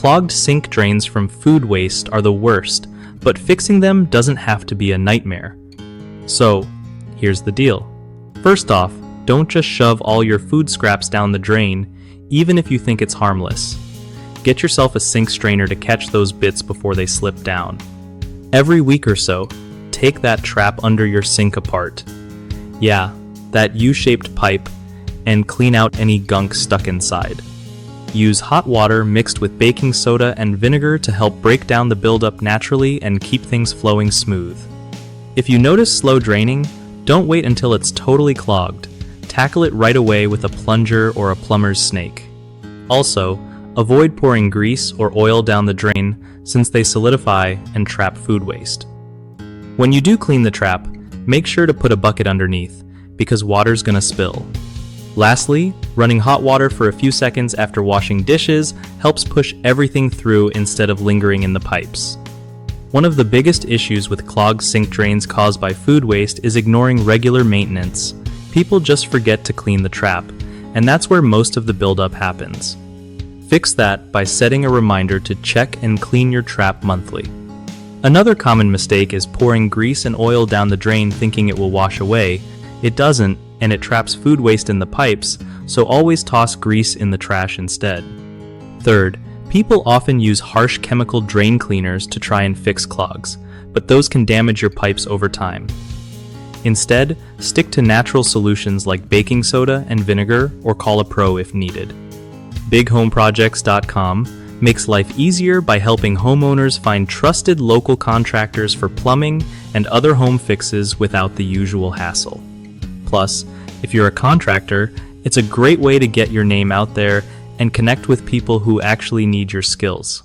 Clogged sink drains from food waste are the worst, but fixing them doesn't have to be a nightmare. So, here's the deal. First off, don't just shove all your food scraps down the drain, even if you think it's harmless. Get yourself a sink strainer to catch those bits before they slip down. Every week or so, take that trap under your sink apart. Yeah, that U-shaped pipe, and clean out any gunk stuck inside. Use hot water mixed with baking soda and vinegar to help break down the buildup naturally and keep things flowing smooth. If you notice slow draining, don't wait until it's totally clogged. Tackle it right away with a plunger or a plumber's snake. Also, avoid pouring grease or oil down the drain since they solidify and trap food waste. When you do clean the trap, make sure to put a bucket underneath, because water's gonna spill. Lastly, running hot water for a few seconds after washing dishes helps push everything through instead of lingering in the pipes. One of the biggest issues with clogged sink drains caused by food waste is ignoring regular maintenance. People just forget to clean the trap, and that's where most of the buildup happens. Fix that by setting a reminder to check and clean your trap monthly. Another common mistake is pouring grease and oil down the drain thinking it will wash away. It doesn't, and it traps food waste in the pipes, so always toss grease in the trash instead. Third, people often use harsh chemical drain cleaners to try and fix clogs, but those can damage your pipes over time. Instead, stick to natural solutions like baking soda and vinegar, or call a pro if needed. BigHomeProjects.com makes life easier by helping homeowners find trusted local contractors for plumbing and other home fixes without the usual hassle. Plus, if you're a contractor, it's a great way to get your name out there and connect with people who actually need your skills.